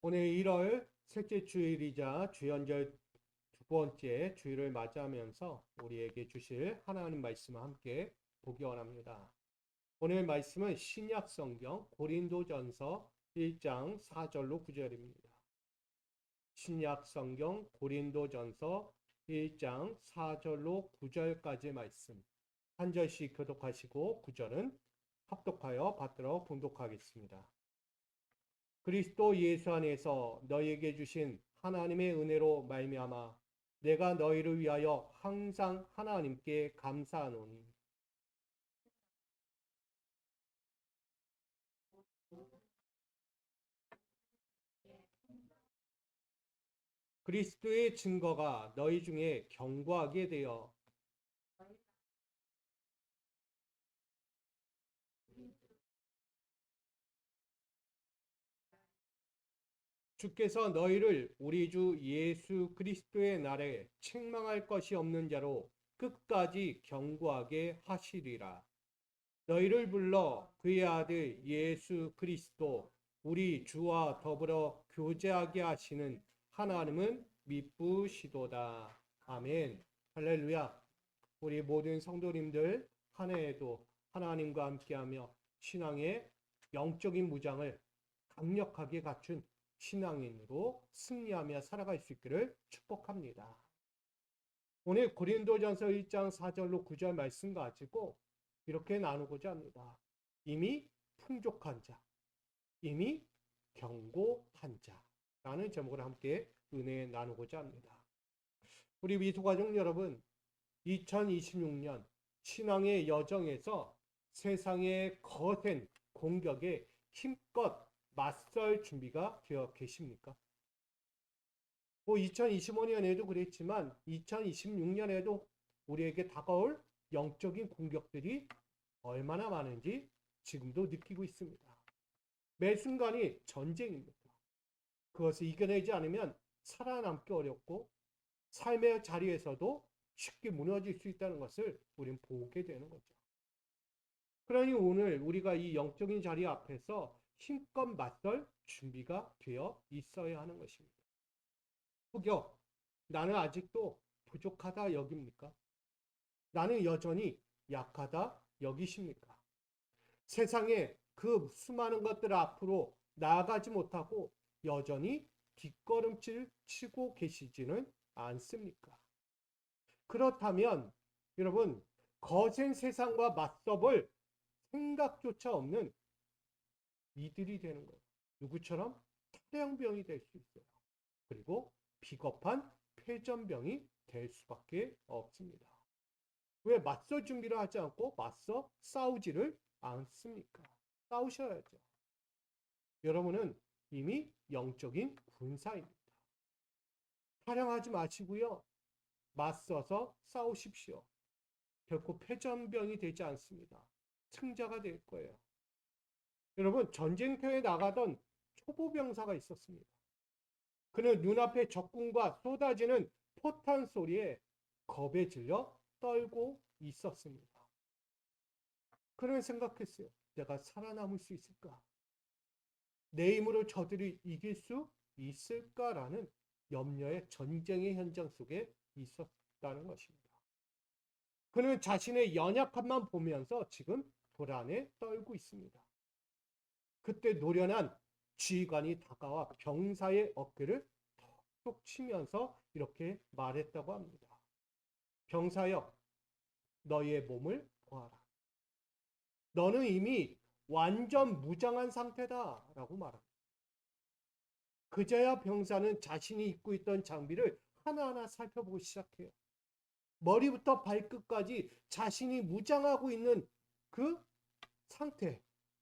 오늘 1월 셋째 주일이자 주연절 두 번째 주일을 맞이하면서 우리에게 주실 하나님 말씀을 함께 보기 원합니다. 오늘 말씀은 신약 성경 고린도전서 1장 4절로 9절입니다. 신약 성경 고린도전서 1장 4절로 9절까지 말씀 한 절씩 교독하시고 9절은 합독하여 받들어 봉독하겠습니다. 그리스도 예수 안에서 너희에게 주신 하나님의 은혜로 말미암아 내가 너희를 위하여 항상 하나님께 감사하노니 그리스도의 증거가 너희 중에 견고하게 되어 주께서 너희를 우리 주 예수 그리스도의 날에 책망할 것이 없는 자로 끝까지 견고하게 하시리라. 너희를 불러 그의 아들 예수 그리스도 우리 주와 더불어 교제하게 하시는 하나님은 미쁘시도다. 아멘. 할렐루야. 우리 모든 성도님들 한 해에도 하나님과 함께하며 신앙의 영적인 무장을 강력하게 갖춘 신앙인으로 승리하며 살아갈 수 있기를 축복합니다. 오늘 고린도전서 1장 4절로 9절 말씀 가지고 이렇게 나누고자 합니다. 이미 풍족한 자, 이미 견고한 자라는 제목을 함께 은혜 나누고자 합니다. 우리 미소가족 여러분, 2026년 신앙의 여정에서 세상의 거센 공격에 힘껏 맞설 준비가 되어 계십니까? 2025년에도 그랬지만 2026년에도 우리에게 다가올 영적인 공격들이 얼마나 많은지 지금도 느끼고 있습니다. 매 순간이 전쟁입니다. 그것을 이겨내지 않으면 살아남기 어렵고 삶의 자리에서도 쉽게 무너질 수 있다는 것을 우리는 보게 되는 거죠. 그러니 오늘 우리가 이 영적인 자리 앞에서 힘껏 맞설 준비가 되어 있어야 하는 것입니다. 혹여 나는 아직도 부족하다 여깁니까? 나는 여전히 약하다 여기십니까? 세상에 그 수많은 것들 앞으로 나아가지 못하고 여전히 뒷걸음질 치고 계시지는 않습니까? 그렇다면 여러분 거센 세상과 맞서볼 생각조차 없는 이들이 되는 거예요. 누구처럼? 탈영병이 될 수 있어요. 그리고 비겁한 폐전병이 될 수밖에 없습니다. 왜 맞설 준비를 하지 않고 맞서 싸우지를 않습니까? 싸우셔야죠. 여러분은 이미 영적인 군사입니다. 탈영하지 마시고요. 맞서서 싸우십시오. 결코 패전병이 되지 않습니다. 승자가 될 거예요. 여러분 전쟁터에 나가던 초보병사가 있었습니다. 그는 눈앞에 적군과 쏟아지는 포탄 소리에 겁에 질려 떨고 있었습니다. 그는 생각했어요. 내가 살아남을 수 있을까? 내 힘으로 저들이 이길 수 있을까라는 염려의 전쟁의 현장 속에 있었다는 것입니다. 그는 자신의 연약함만 보면서 지금 불안에 떨고 있습니다. 그때 노련한 지휘관이 다가와 병사의 어깨를 톡톡 치면서 이렇게 말했다고 합니다. 병사여, 너희의 몸을 보아라. 너는 이미 완전 무장한 상태다 라고 말합니다. 그제야 병사는 자신이 입고 있던 장비를 하나하나 살펴보기 시작해요. 머리부터 발끝까지 자신이 무장하고 있는 그 상태,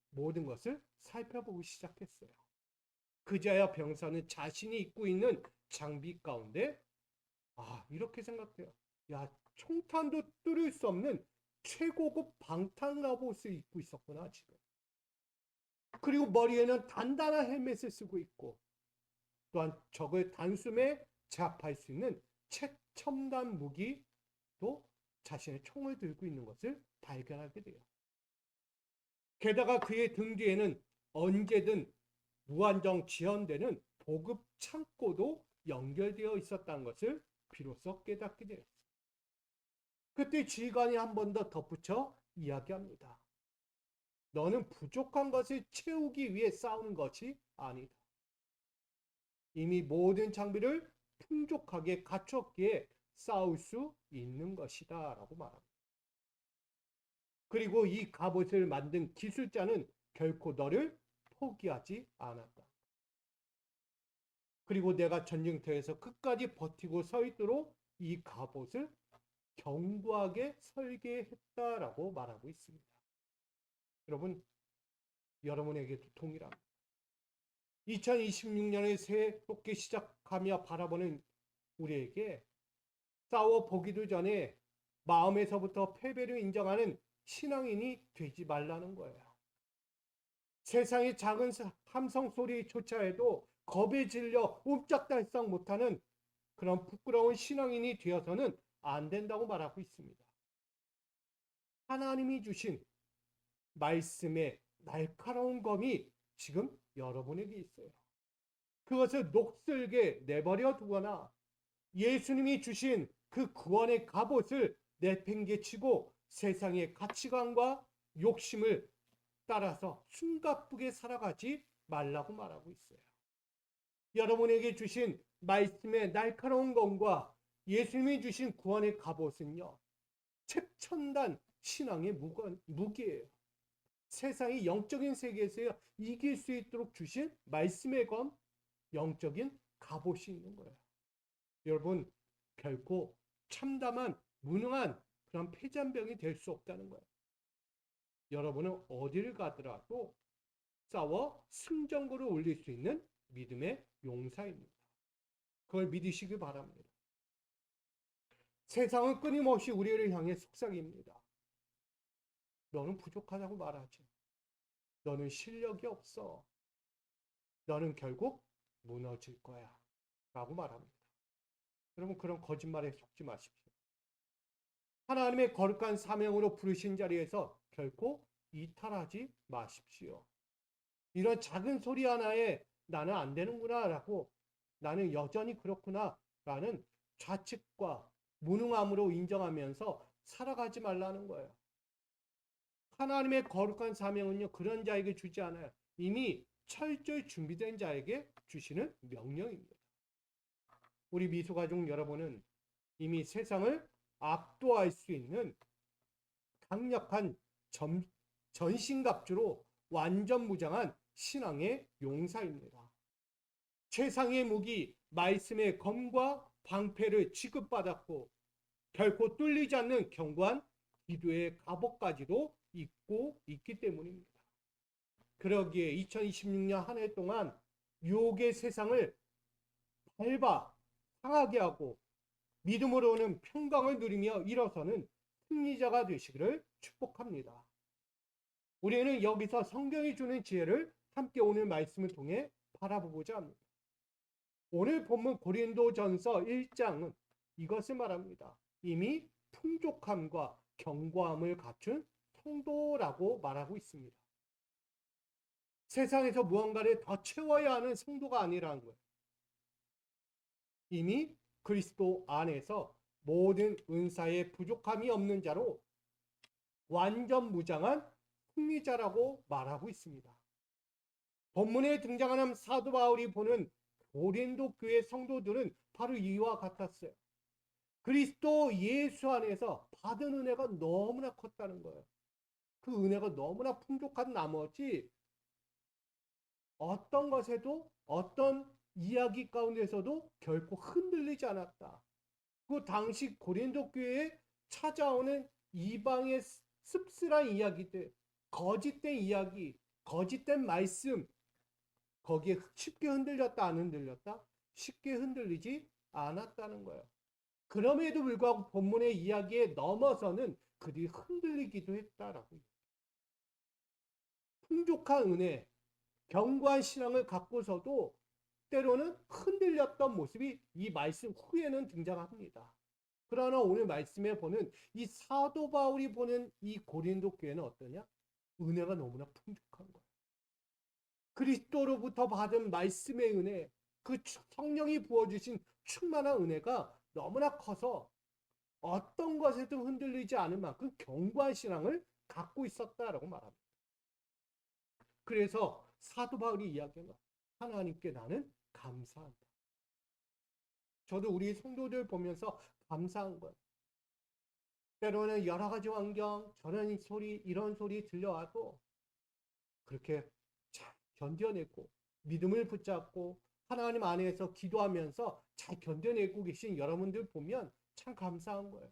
모든 것을 살펴보기 시작했어요. 그제야 병사는 자신이 입고 있는 장비 가운데 이렇게 생각해요. 야, 총탄도 뚫을 수 없는 최고급 방탄갑옷을 입고 있었구나 지금. 그리고 머리에는 단단한 헬멧을 쓰고 있고 또한 적을 단숨에 제압할 수 있는 최첨단 무기도 자신의 총을 들고 있는 것을 발견하게 돼요. 게다가 그의 등 뒤에는 언제든 무한정 지연되는 보급 창고도 연결되어 있었다는 것을 비로소 깨닫게 되었습니다. 그때 지휘관이 한 번 더 덧붙여 이야기합니다. 너는 부족한 것을 채우기 위해 싸우는 것이 아니다. 이미 모든 장비를 풍족하게 갖췄기에 싸울 수 있는 것이다 라고 말합니다. 그리고 이 갑옷을 만든 기술자는 결코 너를 포기하지 않았다. 그리고 내가 전쟁터에서 끝까지 버티고 서 있도록 이 갑옷을 견고하게 설계했다라고 말하고 있습니다. 여러분, 여러분에게도 동일합니다. 2026년을 새롭게 시작하며 바라보는 우리에게 싸워 보기도 전에 마음에서부터 패배를 인정하는 신앙인이 되지 말라는 거예요. 세상의 작은 함성 소리조차 해도 겁에 질려 옴짝달싹 못하는 그런 부끄러운 신앙인이 되어서는 안 된다고 말하고 있습니다. 하나님이 주신 말씀의 날카로운 검이 지금 여러분에게 있어요. 그것을 녹슬게 내버려 두거나 예수님이 주신 그 구원의 갑옷을 내팽개치고 세상의 가치관과 욕심을 따라서 숨가쁘게 살아가지 말라고 말하고 있어요. 여러분에게 주신 말씀의 날카로운 검과 예수님이 주신 구원의 갑옷은요, 최첨단 신앙의 무기예요. 세상이 영적인 세계에서 이길 수 있도록 주신 말씀의 검, 영적인 갑옷이 있는 거예요. 여러분, 결코 참담한 무능한 그런 패잔병이 될 수 없다는 거예요. 여러분은 어디를 가더라도 싸워 승전고를 올릴 수 있는 믿음의 용사입니다. 그걸 믿으시기 바랍니다. 세상은 끊임없이 우리를 향해 속삭입니다. 너는 부족하다고 말하지. 너는 실력이 없어. 너는 결국 무너질 거야. 라고 말합니다. 여러분, 그런 거짓말에 속지 마십시오. 하나님의 거룩한 사명으로 부르신 자리에서 결코 이탈하지 마십시오. 이런 작은 소리 하나에 나는 안 되는구나 라고, 나는 여전히 그렇구나 라는 좌측과 무능함으로 인정하면서 살아가지 말라는 거예요. 하나님의 거룩한 사명은요, 그런 자에게 주지 않아요. 이미 철저히 준비된 자에게 주시는 명령입니다. 우리 미소가족 여러분은 이미 세상을 압도할 수 있는 강력한 전신갑주로 완전 무장한 신앙의 용사입니다. 최상의 무기 말씀의 검과 방패를 지급받았고 결코 뚫리지 않는 견고한 기도의 갑옷까지도 입고 있기 때문입니다. 그러기에 2026년 한 해 동안 유혹의 세상을 밟아 상하게 하고 믿음으로는 평강을 누리며 일어서는 승리자가 되시기를 축복합니다. 우리는 여기서 성경이 주는 지혜를 함께 오늘 말씀을 통해 바라보고자 합니다. 오늘 본문 고린도전서 1장은 이것을 말합니다. 이미 풍족함과 견고함을 갖춘 성도라고 말하고 있습니다. 세상에서 무언가를 더 채워야 하는 성도가 아니라는 거예요. 이미 그리스도 안에서 모든 은사에 부족함이 없는 자로 완전 무장한 승리자라고 말하고 있습니다. 본문에 등장하는 사도 바울이 보는 고린도 교회 성도들은 바로 이와 같았어요. 그리스도 예수 안에서 받은 은혜가 너무나 컸다는 거예요. 그 은혜가 너무나 풍족한 나머지 어떤 것에도, 어떤 이야기 가운데서도 결코 흔들리지 않았다. 그 당시 고린도 교회에 찾아오는 이방의 씁쓸한 이야기들, 거짓된 이야기, 거짓된 말씀, 거기에 쉽게 흔들렸다, 안 흔들렸다? 쉽게 흔들리지 않았다는 거예요. 그럼에도 불구하고 본문의 이야기에 넘어서는 그들이 흔들리기도 했다라고. 풍족한 은혜, 견고한 신앙을 갖고서도 때로는 흔들렸던 모습이 이 말씀 후에는 등장합니다. 그러나 오늘 말씀에 보는 이 사도 바울이 보는 이 고린도 교회는 어떠냐? 은혜가 너무나 풍족한 거예요. 그리스도로부터 받은 말씀의 은혜, 그 성령이 부어주신 충만한 은혜가 너무나 커서 어떤 것에도 흔들리지 않을 만큼 견고한 신앙을 갖고 있었다라고 말합니다. 그래서 사도 바울이 이야기한 것, 하나님께 나는 감사한다. 저도 우리 성도들 보면서 감사한 거예요. 때로는 여러 가지 환경, 저런 소리, 이런 소리 들려와도 그렇게 잘 견뎌내고 믿음을 붙잡고 하나님 안에서 기도하면서 잘 견뎌내고 계신 여러분들 보면 참 감사한 거예요.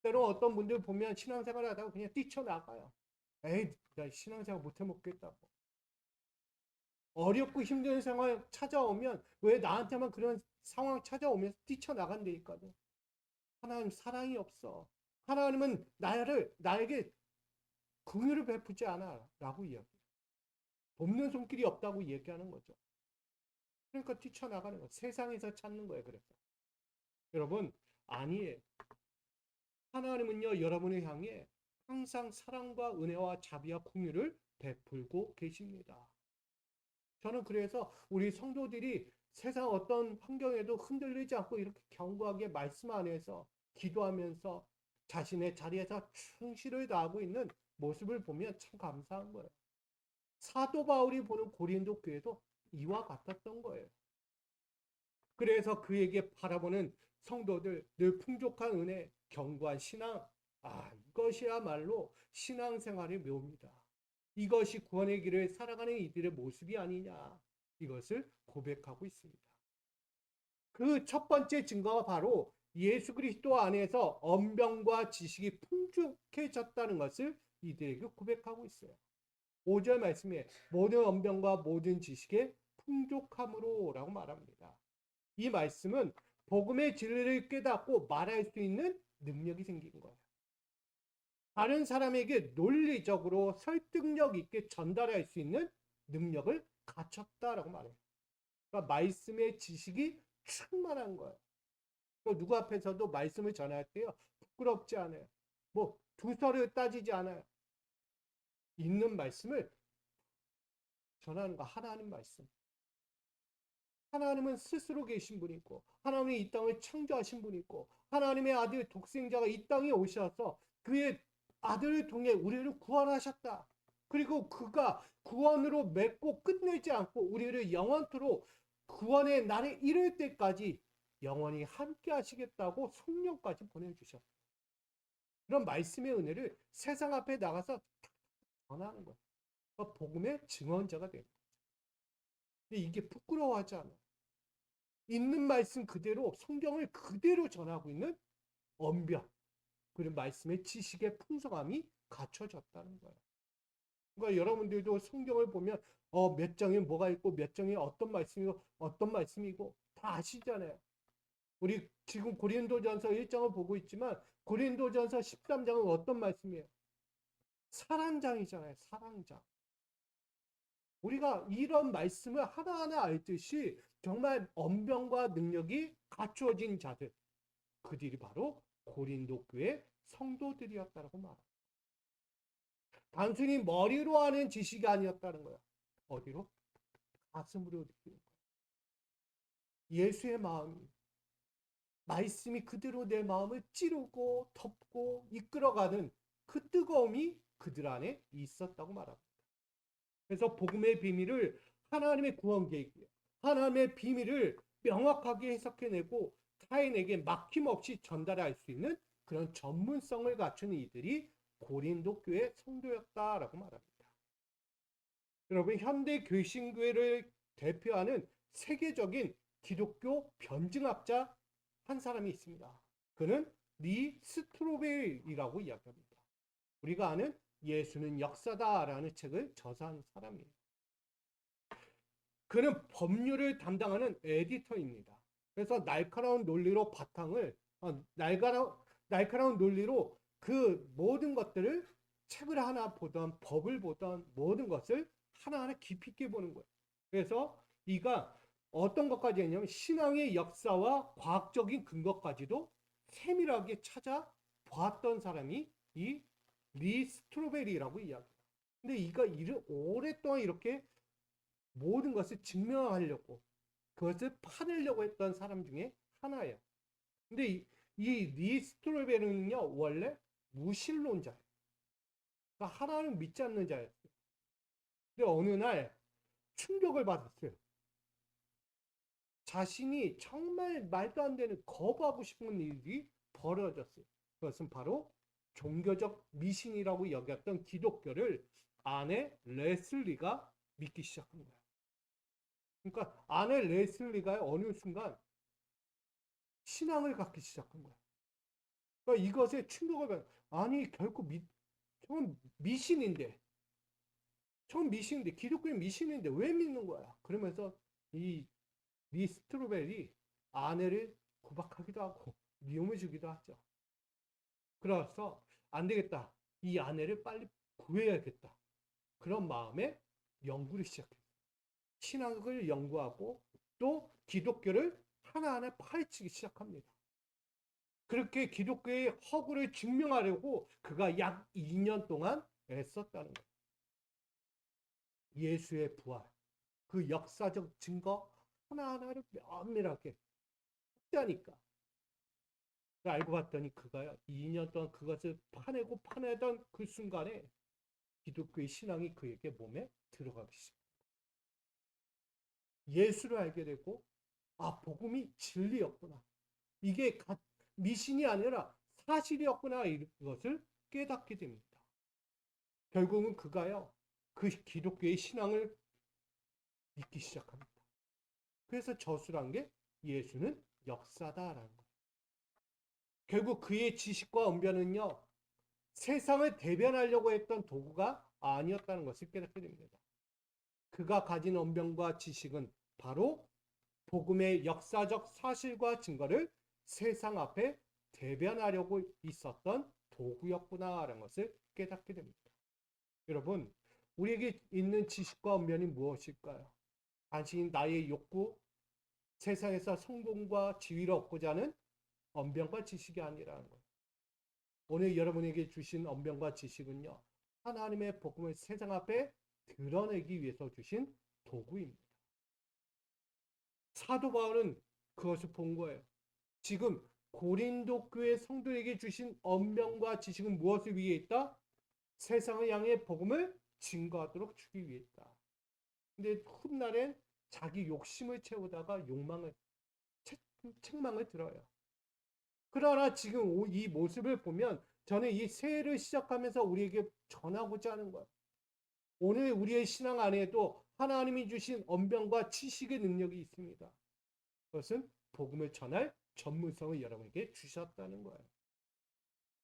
때로 어떤 분들 보면 신앙생활 하다가 그냥 뛰쳐나가요. 에이, 나 신앙생활 못해 먹겠다고. 어렵고 힘든 상황 찾아오면 왜 나한테만 그런 상황 찾아오면서 뛰쳐나간다니까요. 하나님 사랑이 없어. 하나님은 나에게 긍휼을 베푸지 않아 라고 이야기해요. 돕는 손길이 없다고 얘기하는 거죠. 그러니까 뛰쳐나가는 거예요. 세상에서 찾는 거예요. 그래서 여러분, 아니에요. 하나님은요, 여러분을 향해 항상 사랑과 은혜와 자비와 긍휼을 베풀고 계십니다. 저는 그래서 우리 성도들이 세상 어떤 환경에도 흔들리지 않고 이렇게 견고하게 말씀 안에서 기도하면서 자신의 자리에서 충실을 다하고 있는 모습을 보면 참 감사한 거예요. 사도 바울이 보는 고린도 교회도 이와 같았던 거예요. 그래서 그에게 바라보는 성도들, 늘 풍족한 은혜, 견고한 신앙, 이것이야말로 신앙생활의 묘입니다. 이것이 구원의 길을 살아가는 이들의 모습이 아니냐, 이것을 고백하고 있습니다. 그 첫 번째 증거가 바로 예수 그리스도 안에서 언병과 지식이 풍족해졌다는 것을 이들에게 고백하고 있어요. 5절 말씀에 모든 언병과 모든 지식의 풍족함으로 라고 말합니다. 이 말씀은 복음의 진리를 깨닫고 말할 수 있는 능력이 생긴 거예요. 다른 사람에게 논리적으로 설득력 있게 전달할 수 있는 능력을 갖췄다라고 말해요. 그러니까 말씀의 지식이 충만한 거예요. 누구 앞에서도 말씀을 전할 때요, 부끄럽지 않아요. 뭐 두서를 따지지 않아요. 있는 말씀을 전하는 거, 하나님 말씀. 하나님은 스스로 계신 분이고, 하나님이 이 땅을 창조하신 분이고, 하나님의 아들 독생자가 이 땅에 오셔서 그의 아들을 통해 우리를 구원하셨다. 그리고 그가 구원으로 맺고 끝내지 않고 우리를 영원토록 구원의 날에 이를 때까지 영원히 함께 하시겠다고 성령까지 보내주셨어요. 그런 말씀의 은혜를 세상 앞에 나가서 전하는 거예요. 복음의 증언자가 되는 거죠. 근데 이게 부끄러워하지 않아요. 있는 말씀 그대로 성경을 그대로 전하고 있는 언변, 그리고 말씀의 지식의 풍성함이 갖춰졌다는 거예요. 그러니까 여러분들도 성경을 보면 몇 장에 뭐가 있고 몇 장에 어떤 말씀이고 어떤 말씀이고 다 아시잖아요. 우리 지금 고린도전서 1장을 보고 있지만 고린도전서 13장은 어떤 말씀이에요? 사랑장이잖아요. 사랑장. 우리가 이런 말씀을 하나하나 알듯이 정말 언변과 능력이 갖추어진 자들, 그들이 바로 고린도 교회 성도들이었다고 말합니다. 단순히 머리로 하는 지식이 아니었다는 거예요. 어디로? 가슴으로 느끼는 거예요. 예수의 마음이, 말씀이 그대로 내 마음을 찌르고 덮고 이끌어가는 그 뜨거움이 그들 안에 있었다고 말합니다. 그래서 복음의 비밀을 하나님의 구원 계획이에요. 하나님의 비밀을 명확하게 해석해내고 타인에게 막힘없이 전달할 수 있는 그런 전문성을 갖춘 이들이 고린도 교회 성도였다라고 말합니다. 여러분, 현대 개신교회를 대표하는 세계적인 기독교 변증학자 한 사람이 있습니다. 그는 리 스트로벨이라고 이야기합니다. 우리가 아는 예수는 역사다라는 책을 저자한 사람이에요. 그는 법률을 담당하는 에디터입니다. 그래서 날카로운 논리로 날카로운 논리로 그 모든 것들을 책을 하나 보던 법을 보던 모든 것을 하나하나 깊이 있게 보는 거예요. 그래서 이가 어떤 것까지 했냐면 신앙의 역사와 과학적인 근거까지도 세밀하게 찾아보았던 사람이 이 리 스트로베리라고 이야기해요. 근데 이가 오랫동안 이렇게 모든 것을 증명하려고 그것을 파내려고 했던 사람 중에 하나예요. 근데 이 리스트로베는요 원래 무신론자예요. 그러니까 하나는 믿지 않는 자였어요. 근데 어느 날 충격을 받았어요. 자신이 정말 말도 안 되는 거부하고 싶은 일이 벌어졌어요. 그것은 바로 종교적 미신이라고 여겼던 기독교를 아내 레슬리가 믿기 시작한 거예요. 그러니까 아내 레슬리가 어느 순간 신앙을 갖기 시작한 거예요. 그러니까 이것에 충격을 받아요. 아니 결코 저건 미신인데 저건 미신인데 기독교의 미신인데 왜 믿는 거야? 그러면서 이 리스트로벨이 아내를 구박하기도 하고 미움을 주기도 하죠. 그래서 안 되겠다. 이 아내를 빨리 구해야겠다. 그런 마음에 연구를 시작해요. 신학을 연구하고 또 기독교를 하나하나 파헤치기 시작합니다. 그렇게 기독교의 허구를 증명하려고 그가 약 2년 동안 애썼다는 거예요. 예수의 부활, 그 역사적 증거 하나하나를 면밀하게 했다니까. 알고 봤더니 그가요 2년 동안 그것을 파내고 파내던 그 순간에 기독교의 신앙이 그에게 몸에 들어가기 시작합니다. 예수를 알게 되고 복음이 진리였구나. 이게 미신이 아니라 사실이었구나. 이것을 깨닫게 됩니다. 결국은 그가요 그 기독교의 신앙을 믿기 시작합니다. 그래서 저술한 게 예수는 역사다라는 거예요. 결국 그의 지식과 언변은요 세상을 대변하려고 했던 도구가 아니었다는 것을 깨닫게 됩니다. 그가 가진 언변과 지식은 바로 복음의 역사적 사실과 증거를 세상 앞에 대변하려고 있었던 도구였구나라는 것을 깨닫게 됩니다. 여러분, 우리에게 있는 지식과 언변이 무엇일까요? 단순히 나의 욕구, 세상에서 성공과 지위를 얻고자 하는 언변과 지식이 아니라는 거예요. 오늘 여러분에게 주신 언변과 지식은요. 하나님의 복음을 세상 앞에 드러내기 위해서 주신 도구입니다. 사도 바울은 그것을 본 거예요. 지금 고린도 교회 성도에게 주신 언변과 지식은 무엇을 위해 있다? 세상을 향해 복음을 증거하도록 주기 위해 있다. 근데 훗날엔 자기 욕심을 채우다가 책망을 들어요. 그러나 지금 이 모습을 보면 저는 이 새해를 시작하면서 우리에게 전하고자 하는 거예요. 오늘 우리의 신앙 안에도 하나님이 주신 언변과 지식의 능력이 있습니다. 그것은 복음을 전할 전문성을 여러분에게 주셨다는 거예요.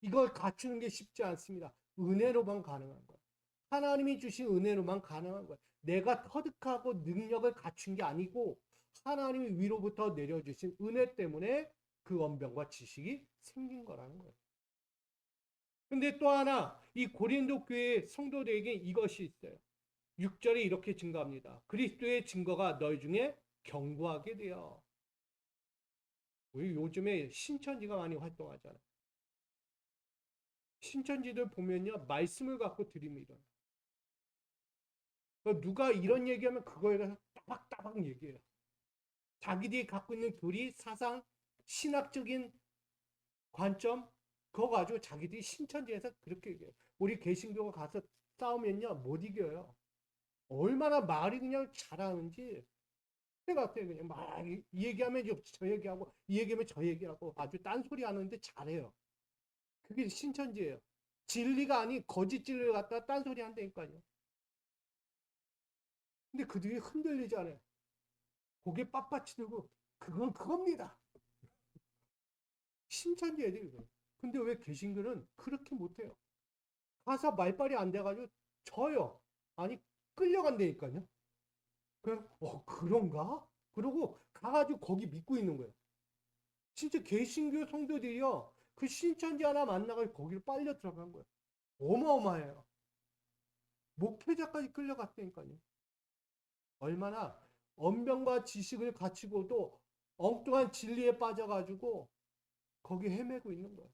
이걸 갖추는 게 쉽지 않습니다. 은혜로만 가능한 거예요. 하나님이 주신 은혜로만 가능한 거예요. 내가 터득하고 능력을 갖춘 게 아니고 하나님이 위로부터 내려주신 은혜 때문에 그 언변과 지식이 생긴 거라는 거예요. 근데 또 하나 이 고린도 교회 성도들에게 이것이 있어요. 6절에 이렇게 증거합니다. 그리스도의 증거가 너희 중에 견고하게 되어. 우리 요즘에 신천지가 많이 활동하잖아요. 신천지들 보면요. 말씀을 갖고 들이밀어요. 누가 이런 얘기하면 그거에 대해서 따박따박 얘기해요. 자기들이 갖고 있는 교리, 사상, 신학적인 관점 그거 가지고 자기들이 신천지에서 그렇게 얘기해요. 우리 개신교가 가서 싸우면요. 못 이겨요. 얼마나 말이 그냥 잘하는지 같아요. 그냥 막 이 얘기하면 저 얘기하고 이 얘기하면 저 얘기하고 아주 딴소리 하는데 잘해요. 그게 신천지예요. 진리가 아닌 거짓 진리를 갖다 딴소리 한다니까요. 근데 그들이 흔들리지 않아요. 고개 빳빳이 들고 그건 그겁니다. 신천지 애들이 그래요. 근데 왜 개신교는 그렇게 못해요? 가서 말빨이 안 돼가지고 져요. 아니 끌려간다니까요. 그래서 그런가? 그러고 가가지고 거기 믿고 있는 거예요. 진짜 개신교 성도들이요. 그 신천지 하나 만나가지고 거기로 빨려 들어간 거예요. 어마어마해요. 목회자까지 끌려갔다니까요. 얼마나 언변과 지식을 갖추고도 엉뚱한 진리에 빠져가지고 거기 헤매고 있는 거예요.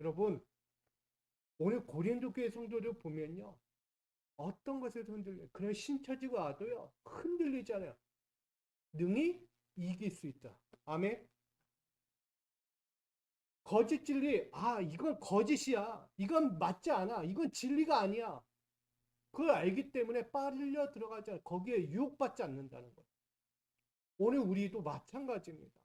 여러분 오늘 고린도 교회 성도들 보면요. 어떤 것에도 흔들려. 그런 신처지가 와도요, 흔들리잖아요. 능히 이길 수 있다. 아멘. 거짓 진리, 이건 거짓이야. 이건 맞지 않아. 이건 진리가 아니야. 그걸 알기 때문에 빨려 들어가지 않아. 거기에 유혹받지 않는다는 거예요. 오늘 우리도 마찬가지입니다.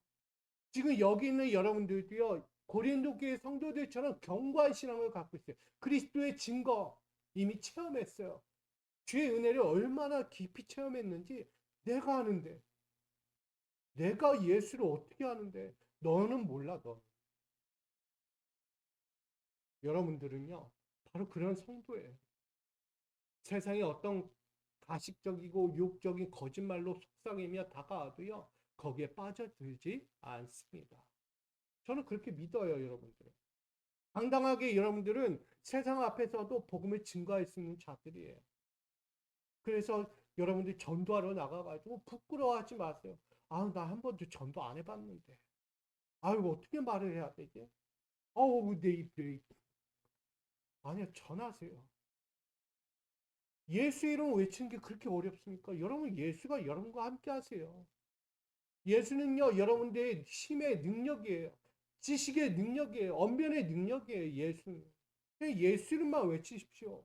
지금 여기 있는 여러분들도요, 고린도 교회 성도들처럼 견고한 신앙을 갖고 있어요. 그리스도의 증거 이미 체험했어요. 주의 은혜를 얼마나 깊이 체험했는지 내가 아는데, 내가 예수를 어떻게 아는데 너는 몰라. 너 여러분들은요 바로 그런 성도예요. 세상에 어떤 가식적이고 유혹적인 거짓말로 속삭이며 다가와도요 거기에 빠져들지 않습니다. 저는 그렇게 믿어요. 여러분들 당당하게 여러분들은 세상 앞에서도 복음을 증거할 수 있는 자들이에요. 그래서 여러분들 전도하러 나가가지고 부끄러워하지 마세요. 나 한 번도 전도 안 해봤는데 어떻게 말을 해야 되지? 내 입. 아니요, 전하세요. 예수 이름 외치는 게 그렇게 어렵습니까? 여러분, 예수가 여러분과 함께 하세요. 예수는요, 여러분들의 힘의 능력이에요. 지식의 능력이에요. 언변의 능력이에요, 예수는. 예수 이름만 외치십시오.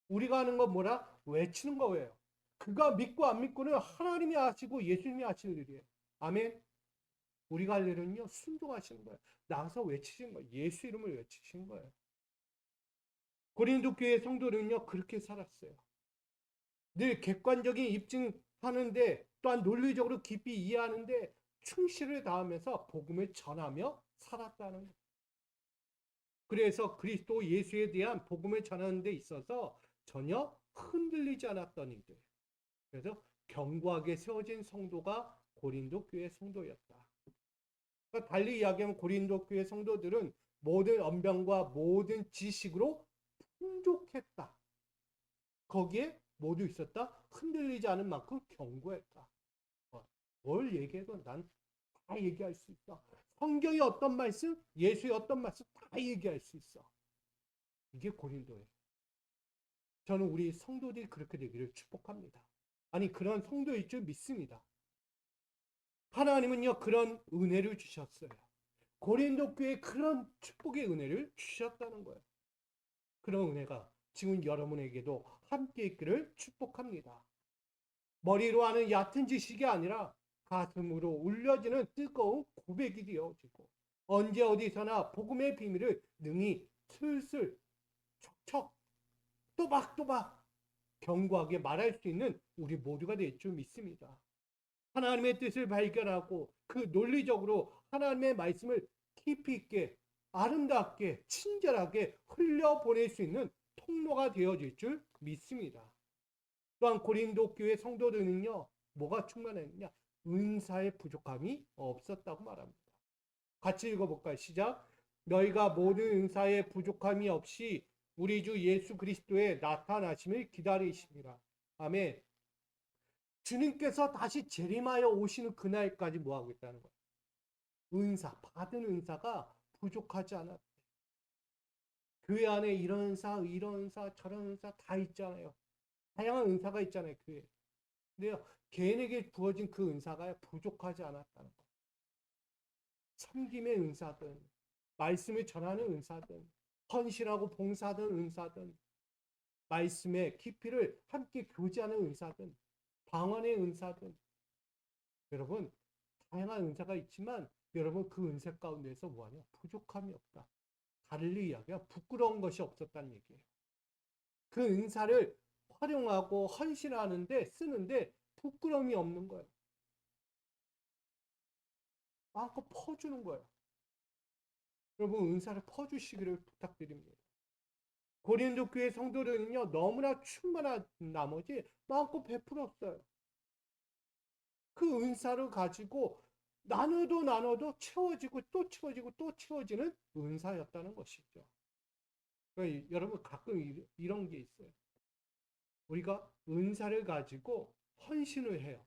우리가 하는 건 뭐라? 외치는 거예요. 그가 믿고 안 믿고는 하나님이 하시고 예수님이 하실 일이에요. 아멘. 우리가 할 일은요, 순종하시는 거예요. 나가서 외치시는 거예요. 예수 이름을 외치시는 거예요. 고린도 교회 성도는요, 그렇게 살았어요. 늘 객관적인 입증하는데 또한 논리적으로 깊이 이해하는데 충실을 다하면서 복음을 전하며 살았다는 거예요. 그래서 그리스도 예수에 대한 복음을 전하는 데 있어서 전혀 흔들리지 않았던 이들. 그래서 견고하게 세워진 성도가 고린도 교회 성도였다. 그러니까 달리 이야기하면 고린도 교회 성도들은 모든 언변과 모든 지식으로 풍족했다. 거기에 모두 있었다. 흔들리지 않은 만큼 견고했다. 뭘 얘기해도 난 다 얘기할 수 있어. 성경의 어떤 말씀, 예수의 어떤 말씀 다 얘기할 수 있어. 이게 고린도예요. 저는 우리 성도들이 그렇게 되기를 축복합니다. 아니 그런 성도일 줄 믿습니다. 하나님은요 그런 은혜를 주셨어요. 고린도 교회에 그런 축복의 은혜를 주셨다는 거예요. 그런 은혜가 지금 여러분에게도 함께 있기를 축복합니다. 머리로 하는 얕은 지식이 아니라 가슴으로 울려지는 뜨거운 고백이 되어지고 언제 어디서나 복음의 비밀을 능히 슬슬 척척 또박또박 견고하게 말할 수 있는 우리 모두가 될 줄 믿습니다. 하나님의 뜻을 발견하고 그 논리적으로 하나님의 말씀을 깊이 있게 아름답게 친절하게 흘려보낼 수 있는 통로가 되어질 줄 믿습니다. 또한 고린도 교회 성도들은요 뭐가 충만했느냐? 은사의 부족함이 없었다고 말합니다. 같이 읽어볼까요? 시작. 너희가 모든 은사의 부족함이 없이 우리 주 예수 그리스도의 나타나심을 기다리시니라. 아멘. 주님께서 다시 재림하여 오시는 그날까지 뭐하고 있다는 거예요? 은사, 받은 은사가 부족하지 않았대. 교회 안에 이런 은사, 저런 은사 다 있잖아요. 다양한 은사가 있잖아요, 교회. 근데 개인에게 부어진 그 은사가 부족하지 않았다는 거예요. 섬김의 은사든, 말씀을 전하는 은사든, 헌신하고 봉사하는 은사든, 말씀의 깊이를 함께 교제하는 은사든, 방언의 은사든, 여러분 다양한 은사가 있지만 여러분 그 은사 가운데서 뭐하냐? 부족함이 없다. 달리 이야기가 부끄러운 것이 없었다는 얘기예요. 그 은사를 활용하고 헌신하는데 쓰는데 부끄러움이 없는 거예요. 마음껏 퍼주는 거예요. 여러분 은사를 퍼주시기를 부탁드립니다. 고린도 교회 성도들은요 너무나 충만한 나머지 마음껏 베풀었어요. 그 은사를 가지고 나눠도 채워지고 또 채워지고 또 채워지는 은사였다는 것이죠. 그러니까 여러분 가끔 이런 게 있어요. 우리가 은사를 가지고 헌신을 해요.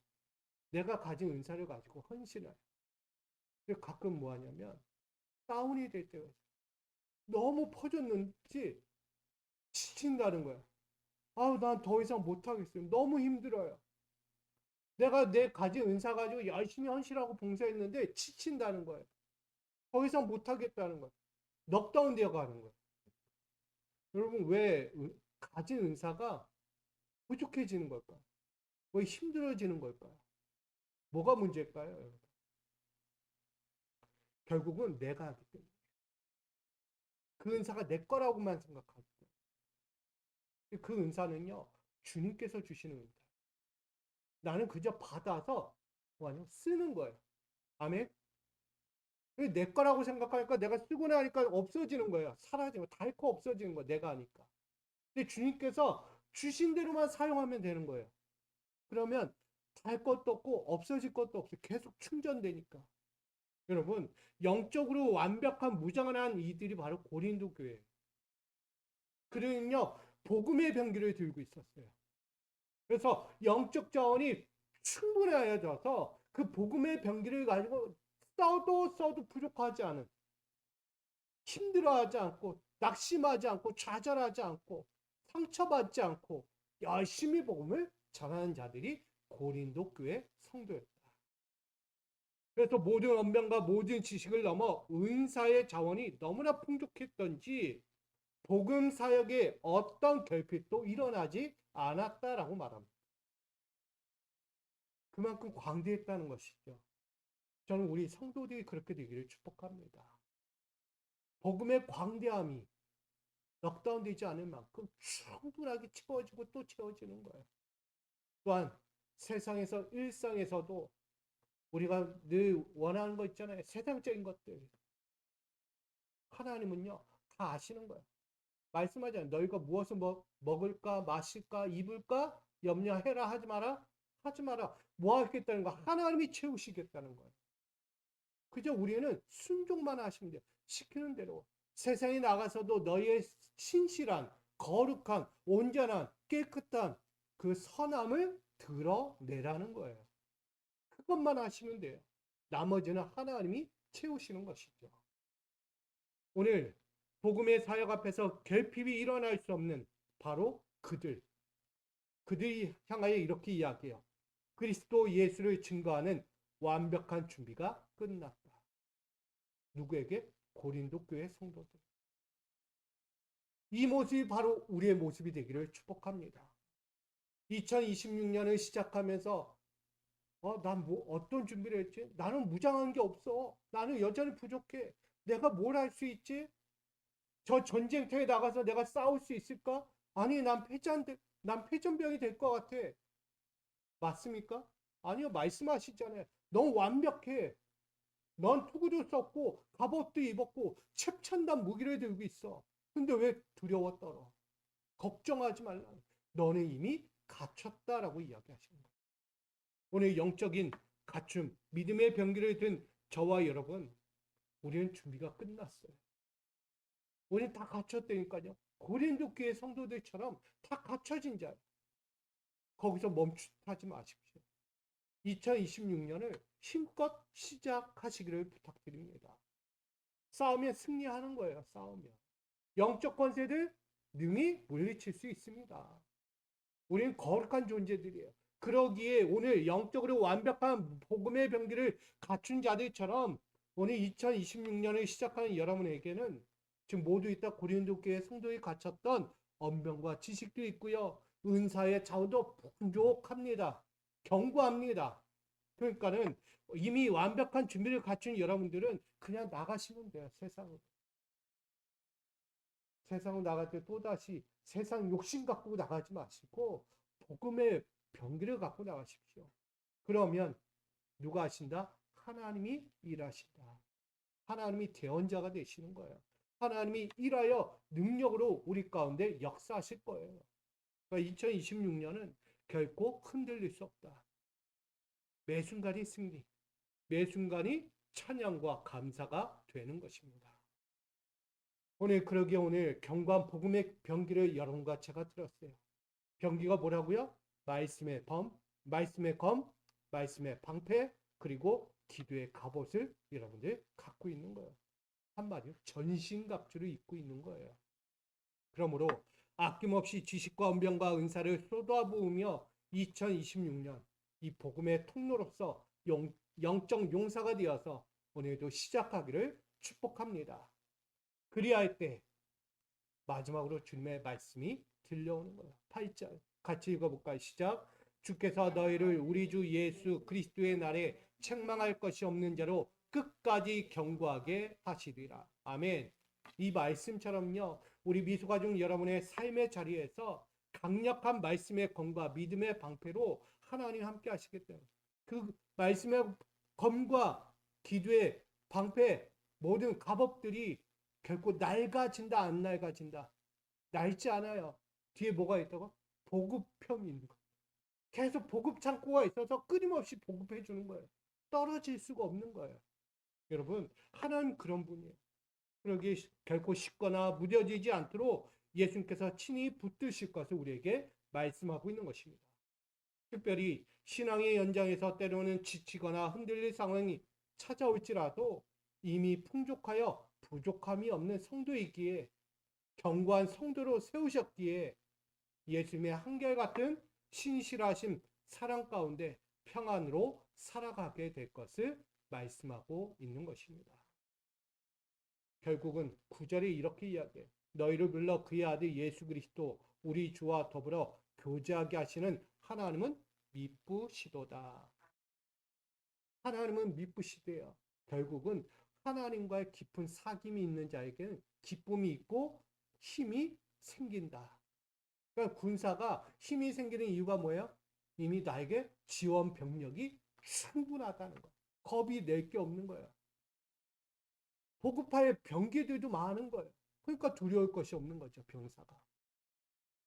내가 가진 은사를 가지고 헌신을 해요. 가끔 뭐 하냐면 다운이 될 때가 있어요. 너무 퍼졌는지 지친다는 거야. 아우, 난 더 이상 못하겠어요. 너무 힘들어요. 내가 내 가진 은사 가지고 열심히 헌신하고 봉사했는데 지친다는 거예요. 더 이상 못하겠다는 거예요. 넉다운 되어 가는 거예요. 여러분, 왜 가진 은사가 부족해지는 걸까요? 왜 힘들어지는 걸까요? 뭐가 문제일까요, 여러분? 결국은 내가 하기 때문에. 그 은사가 내 거라고만 생각하기 때문에. 그 은사는요, 주님께서 주시는 은사. 나는 그저 받아서 뭐하냐? 쓰는 거예요. 아멘? 내 거라고 생각하니까 내가 쓰고 나니까 없어지는 거예요. 사라지고 닳고 없어지는 거예요. 내가 하니까. 근데 주님께서 주신 대로만 사용하면 되는 거예요. 그러면 달 것도 없고 없어질 것도 없어요. 계속 충전되니까. 여러분, 영적으로 완벽한 무장을 한 이들이 바로 고린도 교회예요. 그들은요, 복음의 병기를 들고 있었어요. 그래서 영적 자원이 충분해져서 그 복음의 병기를 가지고 써도 부족하지 않은, 힘들어하지 않고, 낙심하지 않고, 좌절하지 않고, 상처받지 않고 열심히 복음을 전하는 자들이 고린도 교회 성도였다. 그래서 모든 언변과 모든 지식을 넘어 은사의 자원이 너무나 풍족했던지 복음 사역에 어떤 결핍도 일어나지 않았다라고 말합니다. 그만큼 광대했다는 것이죠. 저는 우리 성도들이 그렇게 되기를 축복합니다. 복음의 광대함이 넉다운되지 않을 만큼 충분하게 채워지고 또 채워지는 거예요. 또한 세상에서 일상에서도 우리가 늘 원하는 거 있잖아요. 세상적인 것들. 하나님은요, 다 아시는 거예요. 말씀하잖아요. 너희가 무엇을 먹을까, 마실까, 입을까, 염려해라, 하지 마라, 하지 마라. 뭐 하겠다는 거? 하나님이 채우시겠다는 거예요. 그저 우리는 순종만 하시면 돼요. 시키는 대로. 세상에 나가서도 너희의 신실한, 거룩한, 온전한, 깨끗한 그 선함을 드러내라는 거예요. 그것만 하시면 돼요. 나머지는 하나님이 채우시는 것이죠. 오늘 복음의 사역 앞에서 결핍이 일어날 수 없는 바로 그들이 향하여 이렇게 이야기해요. 그리스도 예수를 증거하는 완벽한 준비가 끝났다. 누구에게? 고린도 교회 성도들. 이 모습이 바로 우리의 모습이 되기를 축복합니다. 2026년을 시작하면서 난 어떤 준비를 했지? 나는 무장한 게 없어. 나는 여전히 부족해. 내가 뭘 할 수 있지? 저 전쟁터에 나가서 내가 싸울 수 있을까? 아니, 난 패전병이 될 것 같아. 맞습니까? 아니요, 말씀하시잖아요. 넌 완벽해. 넌 투구도 썼고, 갑옷도 입었고, 최첨단 무기를 들고 있어. 근데 왜 두려워 떨어? 걱정하지 말라. 너는 이미 갖췄다라고 이야기하시는 거예요. 오늘 영적인 갖춤, 믿음의 병기를 든 저와 여러분, 우리는 준비가 끝났어요. 우리는 다 갖췄다니까요. 고린도 교회 성도들처럼 다 갖춰진 자예요. 거기서 멈추지 마십시오. 2026년을 힘껏 시작하시기를 부탁드립니다. 싸우면 승리하는 거예요. 싸우면. 영적 권세들 능히 물리칠 수 있습니다. 우리는 거룩한 존재들이에요. 그러기에 오늘 영적으로 완벽한 복음의 병기를 갖춘 자들처럼 오늘 2026년을 시작하는 여러분에게는 지금 모두 있다 고린도 교회 성도에 갖췄던 언병과 지식도 있고요. 은사의 자원도 풍족합니다. 견고합니다. 그러니까는 이미 완벽한 준비를 갖춘 여러분들은 그냥 나가시면 돼요. 세상으로. 세상으로 나갈 때 또다시 세상 욕심 갖고 나가지 마시고 복음의 병기를 갖고 나가십시오. 그러면 누가 하신다? 하나님이 일하신다. 하나님이 대언자가 되시는 거예요. 하나님이 일하여 능력으로 우리 가운데 역사하실 거예요. 그러니까 2026년은 결코 흔들릴 수 없다. 매 순간이 승리, 매 순간이 찬양과 감사가 되는 것입니다. 오늘 경관 복음의 병기를 여러분과 제가 들었어요. 병기가 뭐라고요? 말씀의 검, 말씀의 방패, 그리고 기도의 갑옷을 여러분들 갖고 있는 거예요. 한마디로 전신갑주를 입고 있는 거예요. 그러므로 아낌없이 지식과 언변과 은사를 쏟아부으며 2026년 이 복음의 통로로서 영적 용사가 되어서 오늘도 시작하기를 축복합니다. 그리할 때 마지막으로 주님의 말씀이 들려오는 거예요. 8절 같이 읽어볼까요? 시작. 주께서 너희를 우리 주 예수 그리스도의 날에 책망할 것이 없는 자로 끝까지 경고하게 하시리라. 아멘. 이 말씀처럼요, 우리 미소가족 여러분의 삶의 자리에서 강력한 말씀의 검과 믿음의 방패로 하나님 함께 하시겠다. 그 말씀의 검과 기도의 방패, 모든 갑옷들이 결코 낡아진다, 안 낡아진다. 낡지 않아요. 뒤에 뭐가 있다고? 보급형이 있는 거예요. 계속 보급 창고가 있어서 끊임없이 보급해 주는 거예요. 떨어질 수가 없는 거예요. 여러분, 하나님 그런 분이에요. 그러기 결코 식거나 무뎌지지 않도록 예수님께서 친히 붙드실 것을 우리에게 말씀하고 있는 것입니다. 특별히 신앙의 연장에서 때로는 지치거나 흔들릴 상황이 찾아올지라도 이미 풍족하여 부족함이 없는 성도이기에 견고한 성도로 세우셨기에 예수님의 한결같은 신실하심 사랑 가운데 평안으로 살아가게 될 것을 말씀하고 있는 것입니다. 결국은 9절에 이렇게 이야기해요. 너희를 불러 그의 아들 예수 그리스도 우리 주와 더불어 교제하게 하시는 하나님은 미쁘시도다. 하나님은 미쁘시대요. 결국은 하나님과의 깊은 사귐이 있는 자에게는 기쁨이 있고 힘이 생긴다. 그러니까 군사가 힘이 생기는 이유가 뭐예요? 이미 나에게 지원 병력이 충분하다는 거. 겁이 낼 게 없는 거예요. 보급할 병기들도 많은 거예요. 그러니까 두려울 것이 없는 거죠, 병사가.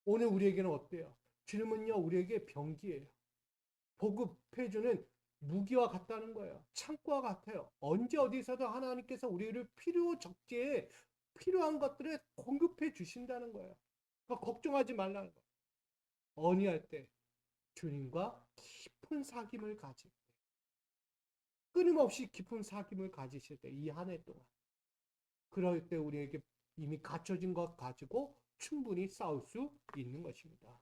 오늘 우리에게는 어때요? 주님은요, 우리에게 병기예요. 보급해주는 무기와 같다는 거예요. 창고와 같아요. 언제 어디서도 하나님께서 우리를 필요적지에 필요한 것들을 공급해 주신다는 거예요. 그러니까 걱정하지 말라는 거예요. 언의할 때 주님과 깊은 사귐을 가질 때, 끊임없이 깊은 사귐을 가지실 때, 이 한 해 동안 그럴 때 우리에게 이미 갖춰진 것 가지고 충분히 싸울 수 있는 것입니다.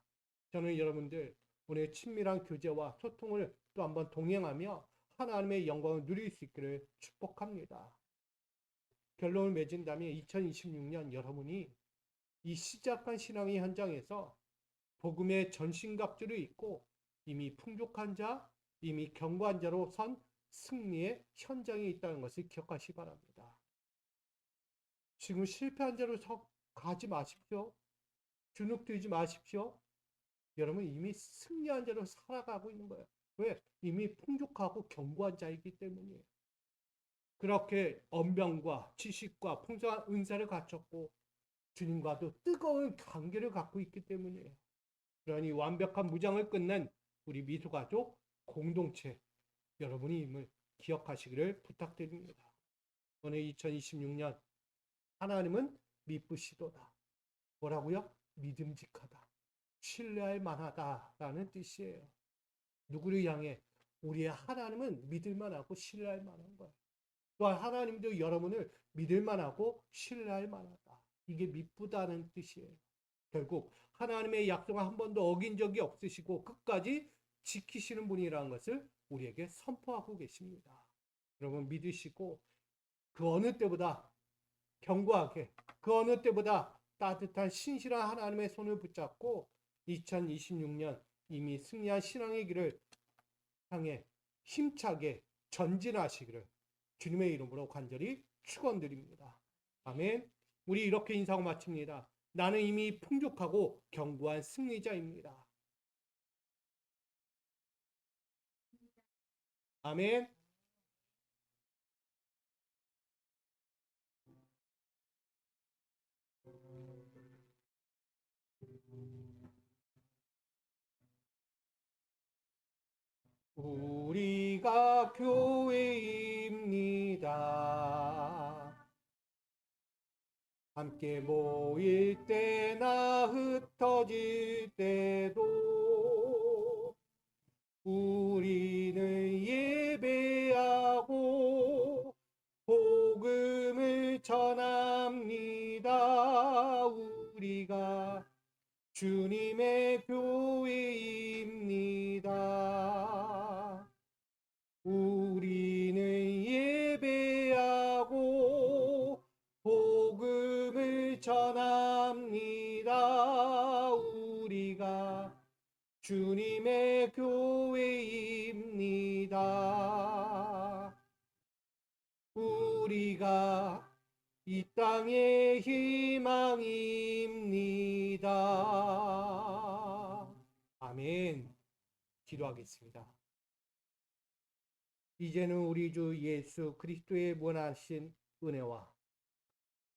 저는 여러분들 오늘 친밀한 교제와 소통을 또 한번 동행하며 하나님의 영광을 누릴 수 있기를 축복합니다. 결론을 맺은다면 2026년 여러분이 이 시작한 신앙의 현장에서 복음의 전신갑주를 입고 이미 풍족한 자, 이미 견고한 자로 선 승리의 현장에 있다는 것을 기억하시기 바랍니다. 지금 실패한 자로 가지 마십시오. 주눅들지 마십시오. 여러분 이미 승리한 자로 살아가고 있는 거예요. 왜? 이미 풍족하고 견고한 자이기 때문이에요. 그렇게 언변과 지식과 풍성한 은사를 갖췄고 주님과도 뜨거운 관계를 갖고 있기 때문이에요. 그러니 완벽한 무장을 끝낸 우리 미소가족 공동체 여러분이 임을 기억하시기를 부탁드립니다. 오늘 2026년 하나님은 미쁘시도다. 뭐라고요? 믿음직하다. 신뢰할 만하다라는 뜻이에요. 누구를 향해? 우리의 하나님은 믿을만하고 신뢰할 만한 거예요. 또한 하나님도 여러분을 믿을만하고 신뢰할 만하다. 이게 미쁘다는 뜻이에요. 결국 하나님의 약속을 한 번도 어긴 적이 없으시고 끝까지 지키시는 분이라는 것을 우리에게 선포하고 계십니다. 여러분 믿으시고 그 어느 때보다 견고하게, 그 어느 때보다 따뜻한 신실한 하나님의 손을 붙잡고 2026년 이미 승리한 신앙의 길을 향해 힘차게 전진하시기를 주님의 이름으로 간절히 축원드립니다. 아멘. 우리 이렇게 인사하고 마칩니다. 나는 이미 풍족하고 견고한 승리자입니다. 아멘. 우리가 교회입니다. 함께 모일 때나 흩어질 때도 우리는 예배하고 복음을 전합니다. 우리가 주님의 교회입니다. 우리는 예배하고 복음을 전합니다. 우리가 주님의 교회입니다. 우리가 이 땅의 희망입니다. 아멘. 기도하겠습니다. 이제는 우리 주 예수 그리스도의 무한하신 은혜와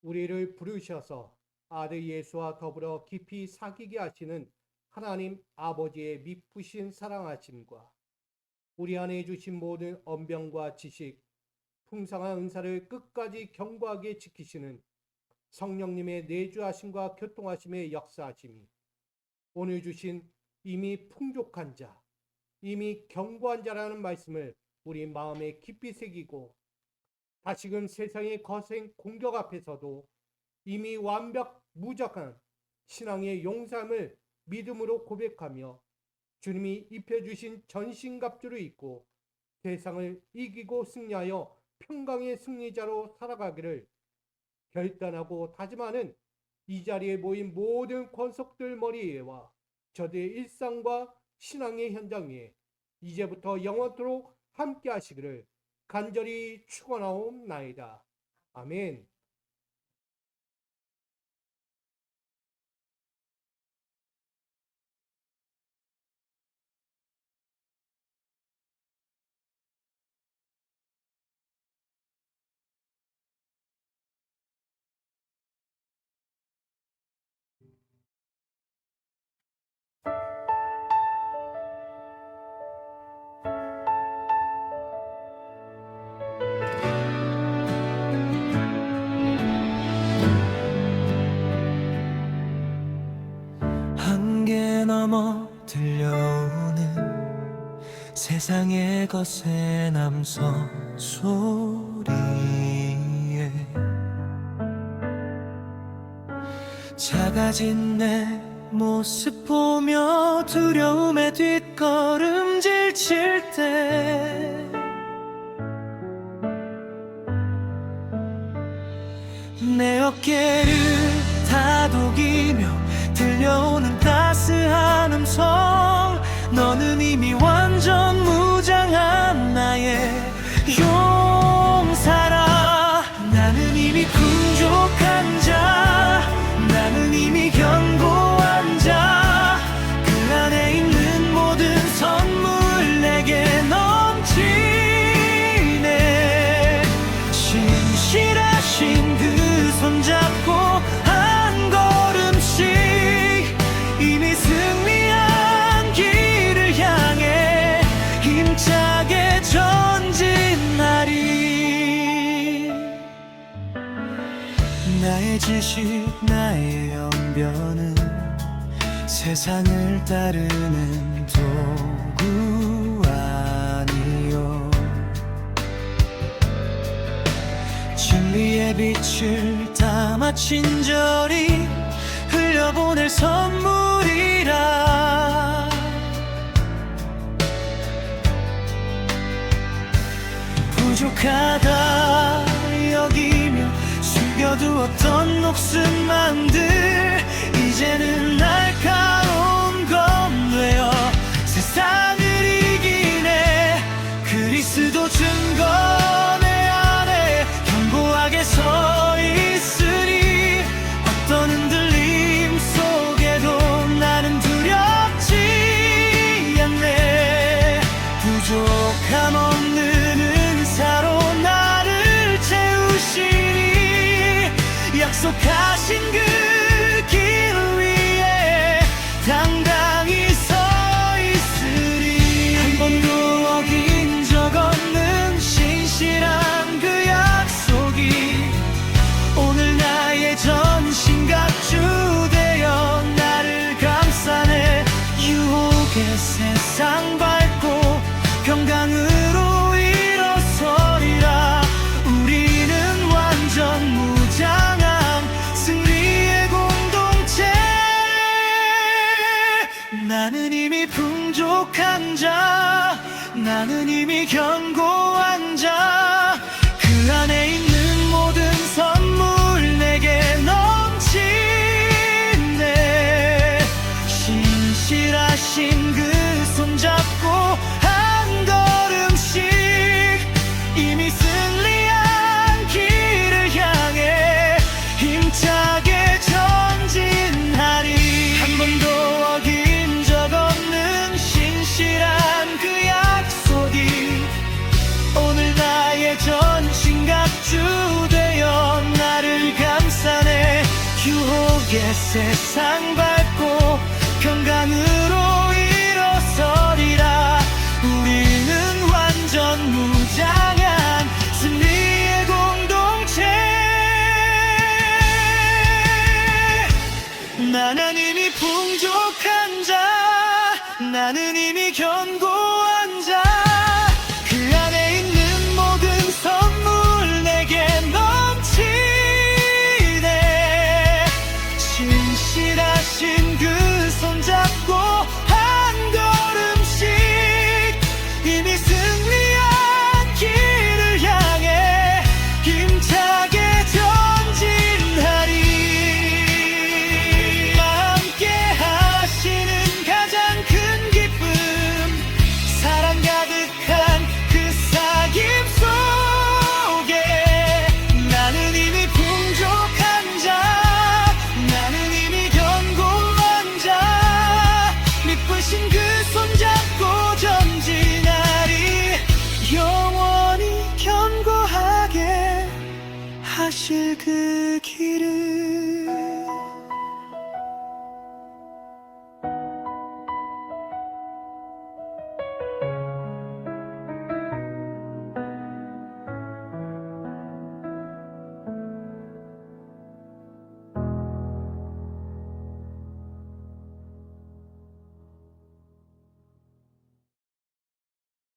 우리를 부르셔서 아들 예수와 더불어 깊이 사귀게 하시는 하나님 아버지의 미쁘신 사랑하심과 우리 안에 주신 모든 언병과 지식, 풍성한 은사를 끝까지 견고하게 지키시는 성령님의 내주하심과 교통하심의 역사하심이 오늘 주신 이미 풍족한 자, 이미 견고한 자라는 말씀을 우리 마음에 깊이 새기고 다시금 세상의 거센 공격 앞에서도 이미 완벽 무적한 신앙의 용감을 믿음으로 고백하며 주님이 입혀주신 전신갑주를 입고 세상을 이기고 승리하여 평강의 승리자로 살아가기를 결단하고 다짐하는 이 자리에 모인 모든 권속들 머리에와 저들의 일상과 신앙의 현장 위에 이제부터 영원토록 함께 하시기를 간절히 축원하옵나이다. 아멘. 한계 넘어 들려오는 세상의 거센 함성 소리에 작아진 내 모습 보며 두려움에 뒷걸음질 칠 때 내 어깨를 다독이며 들려오는 따스한 음성 너는 이미 완전 무장한 나의 용사라 나는 이미 풍족한 자 나는 이미 견고한 자 그 안에 있는 모든 선물 내게 넘치네 신실하신 그 손잡고 한 걸음씩 이미 승리한 길을 향해 힘차게 전진하리 나의 지식 나의 연변은 세상을 따르는 도구 아니요 진리의 빛을 담아 친절히 흘려보낼 선물이라 부족하다 여기며 숨겨두었던 목숨만들 이제는 날카로운 검 되어 세상을 이기네 그리스도 증거 내 안에 견고하게 서 있으니 어떤 흔들림 속에도 나는 두렵지 않네 부족함 없는 은사로 나를 채우시니 약속하신 그 길 위에 당당히 서 있으리 한 번도 어긴 적 없는 신실한 그 약속이 오늘 나의 전신갑주 되어 나를 감싸네 유혹의 세상 밟고 평강으로 일어서리라 우리는 완전 무장함 승리의 하나님이 견고한 자, 그 안에 있는 모든 선물 내게 넘치네. 신실하신 그 손잡고 한 걸음씩 이미 승리한 길을 향해 힘차게 전진하리. 한 번도 어긴 적 없는 신실한 그 약속이 오늘 나의 전신갑주 되어 나를 감싸네. 유혹의 세상 밟고 평강으로 일어서리라. 우리는 완전 무장한 승리의 공동체. 나는 이미 풍족한 자, 나는 이미 견고한 자, 그 안에 있는 모든 선물 내게 넘치네. 신실하신 그 손잡고 한 걸음씩 이미 승리한 길을 향해 힘차게 전진하리. 함께 하시는 가장 큰 기쁨, 사랑 가득한 그 사귐 속에 나는 이미 풍족한 자, 나는 이미 견고한 자, 믿으신 그 손잡고 전진하리. 영원히 견고하게 하실 그 길을